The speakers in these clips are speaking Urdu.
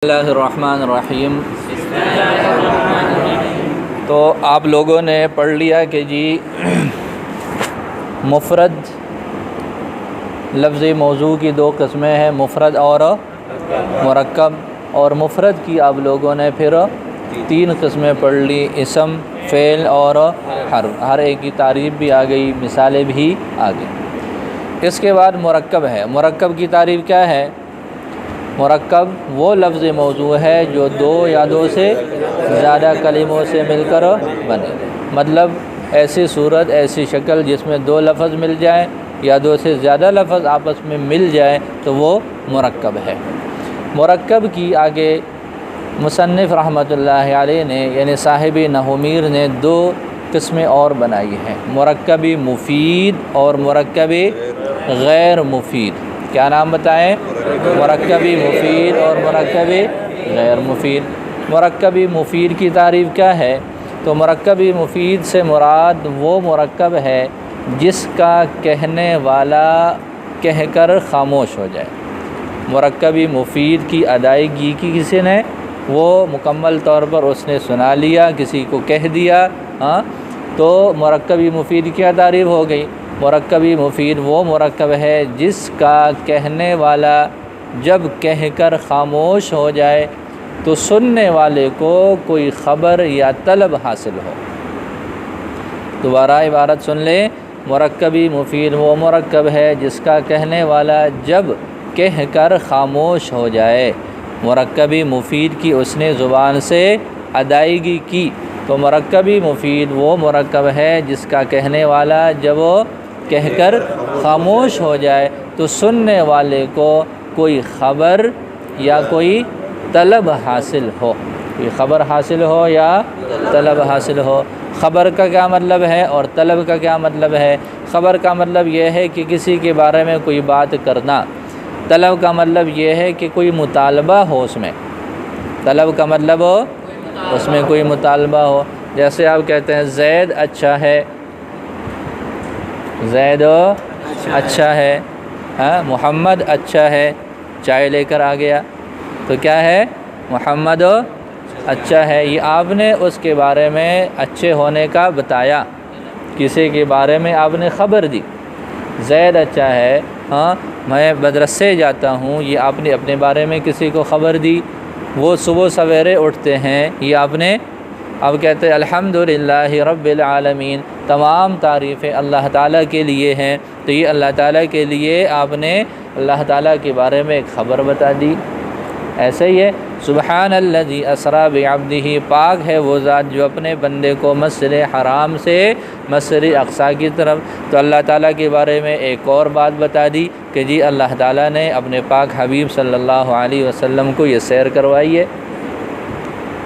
بسم اللہ الرحمن الرحیم۔ تو آپ لوگوں نے پڑھ لیا کہ جی مفرد لفظ موضوع کی دو قسمیں ہیں، مفرد اور مرکب، اور مفرد کی آپ لوگوں نے پھر تین قسمیں پڑھ لی، اسم، فعل اور حرف۔ ہر ایک کی تعریف بھی آ گئی، مثالیں بھی آ گئی۔ اس کے بعد مرکب ہے۔ مرکب کی تعریف کیا ہے؟ مرکب وہ لفظ موضوع ہے جو دو یا دو سے زیادہ کلموں سے مل کر بنے، مطلب ایسی صورت، ایسی شکل جس میں دو لفظ مل جائیں یا دو سے زیادہ لفظ آپس میں مل جائیں تو وہ مرکب ہے۔ مرکب کی آگے مصنف رحمۃ اللہ علیہ نے یعنی صاحب نحومیر نے دو قسمیں اور بنائی ہیں، مرکب مفید اور مرکب غیر مفید۔ کیا نام بتائیں؟ مرکب مفید اور مرکب غیر مفید۔ مرکب مفید کی تعریف کیا ہے؟ تو مرکب مفید سے مراد وہ مرکب ہے جس کا کہنے والا کہہ کر خاموش ہو جائے۔ مرکب مفید کی ادائیگی کی کسی نے، وہ مکمل طور پر اس نے سنا لیا، کسی کو کہہ دیا، تو مرکب مفید کی تعریف ہو گئی۔ مرکب مفید وہ مرکب ہے جس کا کہنے والا جب کہہ کر خاموش ہو جائے تو سننے والے کو کوئی خبر یا طلب حاصل ہو۔ دوبارہ عبارت سن لیں، مرکب مفید وہ مرکب ہے جس کا کہنے والا جب کہہ کر خاموش ہو جائے۔ مرکب مفید کی اس نے زبان سے ادائیگی کی، تو مرکب مفید وہ مرکب ہے جس کا کہنے والا جب وہ کہہ کر خاموش ہو جائے تو سننے والے کو کوئی خبر یا کوئی طلب حاصل ہو، کوئی خبر حاصل ہو یا طلب حاصل ہو۔ خبر کا کیا مطلب ہے اور طلب کا کیا مطلب ہے؟ خبر کا مطلب یہ ہے کہ کسی کے بارے میں کوئی بات کرنا، طلب کا مطلب یہ ہے کہ کوئی مطالبہ ہو اس میں، طلب کا مطلب ہو اس میں کوئی مطالبہ ہو۔ جیسے آپ کہتے ہیں زید اچھا ہے، زید اچھا ہے، محمد اچھا ہے، چائے لے کر آ گیا، تو کیا ہے؟ محمد اچھا ہے۔ یہ آپ نے اس کے بارے میں اچھے ہونے کا بتایا، کسی کے بارے میں آپ نے خبر دی۔ زید اچھا ہے، میں مدرسے جاتا ہوں، یہ آپ نے اپنے بارے میں کسی کو خبر دی۔ وہ صبح سویرے اٹھتے ہیں، یہ آپ نے اب کہتے ہیں الحمدللہ رب العالمین، تمام تعریفیں اللہ تعالیٰ کے لیے ہیں، تو یہ اللہ تعالیٰ کے لیے آپ نے اللہ تعالیٰ کے بارے میں ایک خبر بتا دی۔ ایسے ہی ہے سبحان الذی اسریٰ بعبدہ، پاک ہے وہ ذات جو اپنے بندے کو مسجد حرام سے مسجد اقصیٰ کی طرف، تو اللہ تعالیٰ کے بارے میں ایک اور بات بتا دی کہ جی اللہ تعالیٰ نے اپنے پاک حبیب صلی اللہ علیہ وسلم کو یہ سیر کروائی ہے۔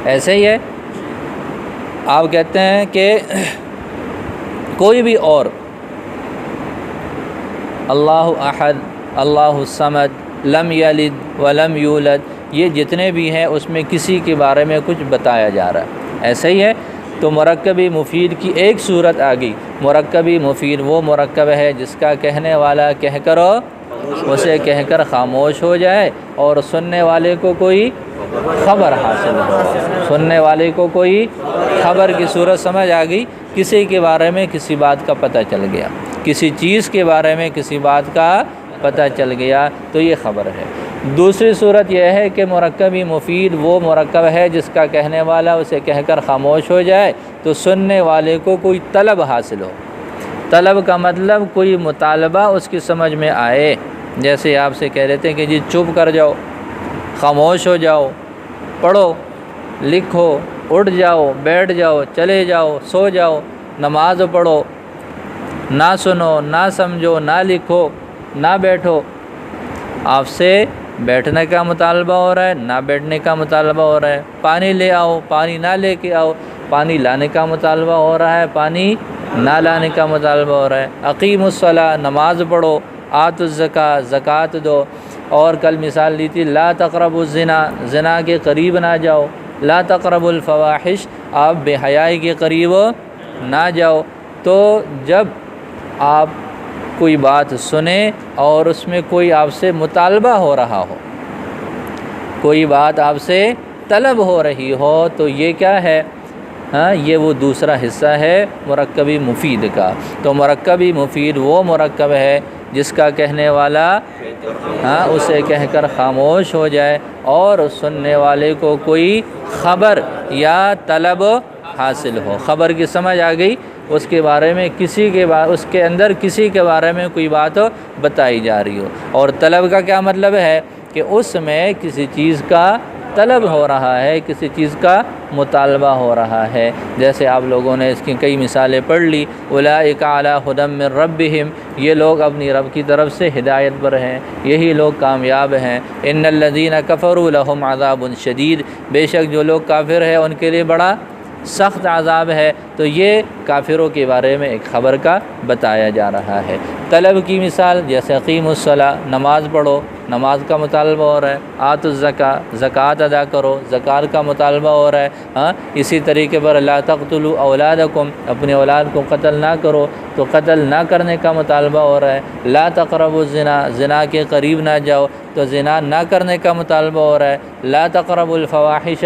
ایسے ہی ہے آپ کہتے ہیں کہ کوئی بھی اور اللہ احد، اللہ الصمد، لم یلد ولم یولد، یہ جتنے بھی ہیں اس میں کسی کے بارے میں کچھ بتایا جا رہا ہے۔ ایسے ہی ہے تو مرکب مفید کی ایک صورت آ گئی۔ مرکب مفید وہ مرکب ہے جس کا کہنے والا کہہ کر اسے کہہ کر خاموش ہو جائے اور سننے والے کو کوئی خبر حاصل ہو، سننے والے کو کوئی خبر کی صورت سمجھ آ گئی، کسی کے بارے میں کسی بات کا پتہ چل گیا، کسی چیز کے بارے میں کسی بات کا پتہ چل گیا، تو یہ خبر ہے۔ دوسری صورت یہ ہے کہ مرکب مفید وہ مرکب ہے جس کا کہنے والا اسے کہہ کر خاموش ہو جائے تو سننے والے کو کوئی طلب حاصل ہو۔ طلب کا مطلب کوئی مطالبہ اس کی سمجھ میں آئے، جیسے آپ سے کہہ رہتے ہیں کہ جی چپ کر جاؤ، خاموش ہو جاؤ، پڑھو، لکھو، اٹھ جاؤ، بیٹھ جاؤ، چلے جاؤ، سو جاؤ، نماز پڑھو، نہ سنو، نہ سمجھو، نہ لکھو، نہ بیٹھو۔ آپ سے بیٹھنے کا مطالبہ ہو رہا ہے، نہ بیٹھنے کا مطالبہ ہو رہا ہے۔ پانی لے آؤ، پانی نہ لے کے آؤ، پانی لانے کا مطالبہ ہو رہا ہے، پانی نہ لانے کا مطالبہ ہو رہا ہے۔ اقیم الصلاۃ، نماز پڑھو، آتوا الزکاۃ، زکوٰۃ دو، اور کل مثال دی تھی لا تقربوا الزنا، زنا کے قریب نہ جاؤ، لا تقربوا الفواحش، آپ بے حیائی کے قریب نہ جاؤ۔ تو جب آپ کوئی بات سنیں اور اس میں کوئی آپ سے مطالبہ ہو رہا ہو، کوئی بات آپ سے طلب ہو رہی ہو تو یہ کیا ہے؟ ہاں، یہ وہ دوسرا حصہ ہے مرکبی مفید کا۔ تو مرکبی مفید وہ مرکب ہے جس کا کہنے والا اسے کہہ کر خاموش ہو جائے اور سننے والے کو کوئی خبر یا طلب حاصل ہو۔ خبر کی سمجھ آ گئی؟ اس کے بارے میں اس کے اندر کسی کے بارے میں کوئی بات بتائی جا رہی ہو۔ اور طلب کا کیا مطلب ہے؟ کہ اس میں کسی چیز کا طلب ہو رہا ہے، کسی چیز کا مطالبہ ہو رہا ہے۔ جیسے آپ لوگوں نے اس کی کئی مثالیں پڑھ لی، اولئک علی ھدی من ربہم، یہ لوگ اپنی رب کی طرف سے ہدایت پر ہیں، یہی لوگ کامیاب ہیں۔ ان الذین کفروا لہم عذاب شدید، بے شک جو لوگ کافر ہیں ان کے لیے بڑا سخت عذاب ہے۔ تو یہ کافروں کے بارے میں ایک خبر کا بتایا جا رہا ہے۔ طلب کی مثال جیسے اقیموا الصلاۃ، نماز پڑھو، نماز کا مطالبہ ہو رہا ہے۔ آتوا الزکاۃ، زکوٰۃ ادا کرو، زکوٰۃ کا مطالبہ ہو رہا ہے۔ اسی طریقے پر لا تقتلوا اولادکم، اپنے اولاد کو قتل نہ کرو، تو قتل نہ کرنے کا مطالبہ ہو رہا ہے۔ لا تقربوا الزنا، زنا کے قریب نہ جاؤ، تو زنا نہ کرنے کا مطالبہ ہو رہا ہے۔ لا تقربوا الفواحش،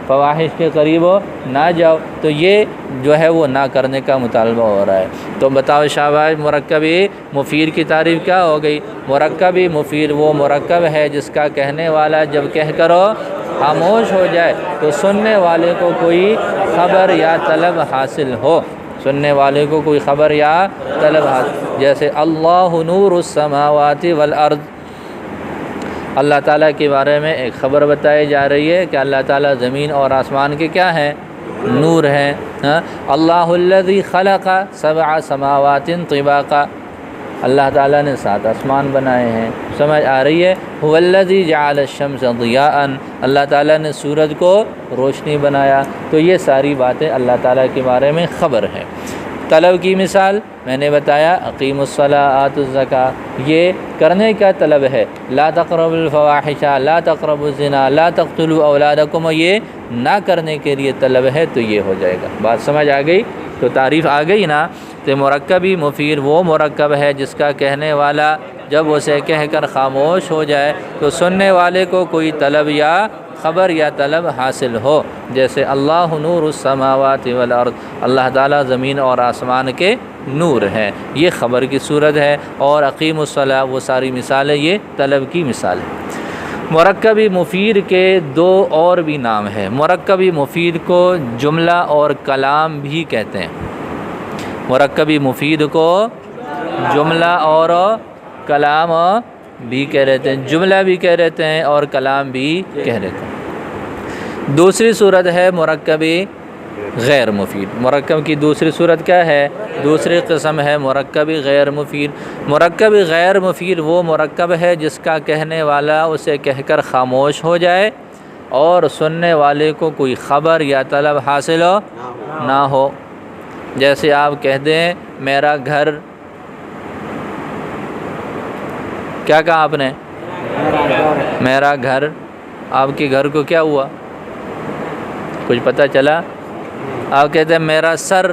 فواحش کے قریب نہ جاؤ، تو یہ جو ہے وہ نہ کرنے کا مطالبہ ہو رہا ہے۔ تو بتاؤ شاباش، مرکبی مفید کی تعریف کیا ہو گئی؟ مرکبی مفید وہ مرکب ہے جس کا کہنے والا جب کہہ کرو خاموش ہو جائے تو سننے والے کو کوئی خبر یا طلب حاصل ہو، سننے والے کو کوئی خبر یا طلب حاصل۔ جیسے اللہ نور السماوات والارض، اللہ تعالیٰ کے بارے میں ایک خبر بتائی جا رہی ہے کہ اللہ تعالیٰ زمین اور آسمان کے کیا ہیں؟ نور ہیں۔ اللہ الذی خلق سبع سماوات طباقا، اللہ تعالیٰ نے 7 آسمان بنائے ہیں، سمجھ آ رہی ہے؟ هو الذی جعل الشمس ضیاء، اللہ تعالیٰ نے سورج کو روشنی بنایا۔ تو یہ ساری باتیں اللہ تعالیٰ کے بارے میں خبر ہے۔ طلب کی مثال میں نے بتایا، اقیموا الصلاۃ آتوا الزکاۃ، یہ کرنے کا طلب ہے۔ لا تقربوا الفواحش، لا تقربوا الزنا، لا تقتلوا اولادکم، یہ نہ کرنے کے لیے طلب ہے، تو یہ ہو جائے گا۔ بات سمجھ آ گئی؟ تو تعریف آ گئی نا؟ تو مرکبی مفید وہ مرکب ہے جس کا کہنے والا جب اسے کہہ کر خاموش ہو جائے تو سننے والے کو کوئی طلب یا خبر یا طلب حاصل ہو۔ جیسے اللہ نور السماوات والارض، اللہ تعالیٰ زمین اور آسمان کے نور ہیں، یہ خبر کی صورت ہے۔ اور اقیم الصلاۃ، وہ ساری مثالیں یہ طلب کی مثال ہے۔ مرکبی مفید کے 2 اور بھی نام ہیں۔ مرکبی مفید کو جملہ اور کلام بھی کہتے ہیں۔ مرکبی مفید کو جملہ اور کلام بھی کہہ رہتے ہیں، جملہ بھی کہہ رہتے ہیں اور کلام بھی کہہ رہتے ہیں۔ دوسری صورت ہے مرکبی غیر مفید۔ مرکب کی دوسری صورت کیا ہے؟ دوسری قسم ہے مرکبی غیر مفید۔ مرکبی غیر مفید وہ مرکب ہے جس کا کہنے والا اسے کہہ کر خاموش ہو جائے اور سننے والے کو کوئی خبر یا طلب حاصل نہ ہو۔ جیسے آپ کہہ دیں میرا گھر، کیا کہا آپ نے؟ میرا گھر، آپ کے گھر کو کیا ہوا؟ کچھ پتہ چلا؟ آپ کہتے ہیں میرا سر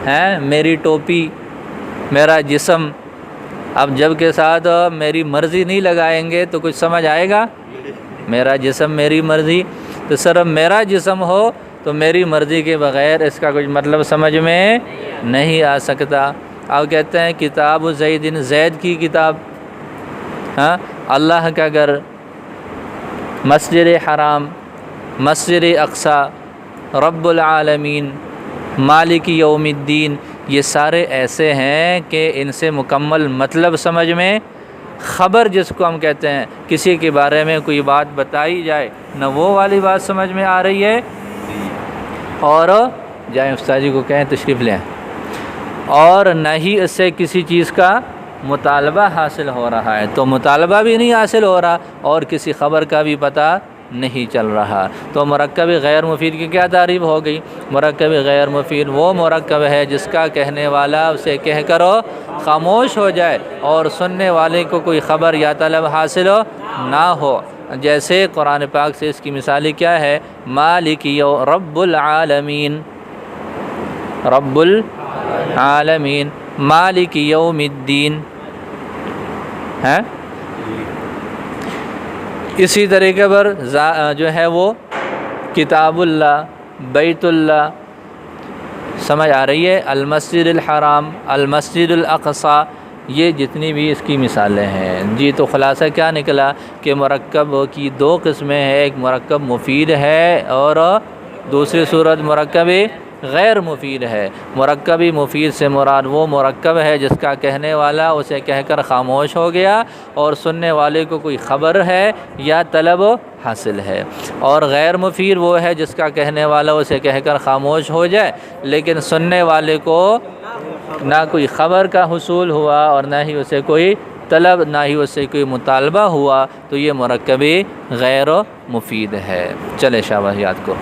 ہے، میری ٹوپی، میرا جسم۔ اب جب کے ساتھ میری مرضی نہیں لگائیں گے تو کچھ سمجھ آئے گا؟ میرا جسم میری مرضی، تو صرف میرا جسم ہو تو میری مرضی کے بغیر اس کا کچھ مطلب سمجھ میں نہیں آ سکتا۔ آپ کہتے ہیں کتاب زید، زید کی کتاب، اللہ کا گھر، مسجد حرام، مسجد اقصی، رب العالمین، مالک یوم الدین، یہ سارے ایسے ہیں کہ ان سے مکمل مطلب سمجھ میں، خبر جس کو ہم کہتے ہیں، کسی کے بارے میں کوئی بات بتائی جائے نہ وہ والی بات سمجھ میں آ رہی ہے، اور جائیں استاد جی کو کہیں تشریف لیں، اور نہ ہی اس سے کسی چیز کا مطالبہ حاصل ہو رہا ہے، تو مطالبہ بھی نہیں حاصل ہو رہا اور کسی خبر کا بھی پتہ نہیں چل رہا، تو مرکب غیر مفید کی کیا تعریف ہو گئی؟ مرکب غیر مفید وہ مرکب ہے جس کا کہنے والا اسے کہہ کرو خاموش ہو جائے اور سننے والے کو کوئی خبر یا طلب حاصل نہ ہو۔ جیسے قرآن پاک سے اس کی مثالیں کیا ہے؟ مالک رب العالمین، رب العالمین، مالک یوم الدین ہے، اسی طریقے پر جو ہے وہ کتاب اللہ، بیت اللہ، سمجھ آ رہی ہے، المسجد الحرام، المسجد الاقصی، یہ جتنی بھی اس کی مثالیں ہیں جی۔ تو خلاصہ کیا نکلا کہ مرکب کی دو قسمیں ہیں، ایک مرکب مفید ہے اور دوسری صورت مرکب غیر مفید ہے۔ مرکبی مفید سے مراد وہ مرکب ہے جس کا کہنے والا اسے کہہ کر خاموش ہو گیا اور سننے والے کو کوئی خبر ہے یا طلب حاصل ہے، اور غیر مفید وہ ہے جس کا کہنے والا اسے کہہ کر خاموش ہو جائے لیکن سننے والے کو نہ کوئی خبر کا حصول ہوا اور نہ ہی اسے کوئی طلب، نہ ہی اسے کوئی مطالبہ ہوا، تو یہ مرکبی غیر مفید ہے۔ چلے شاباش یاد کو۔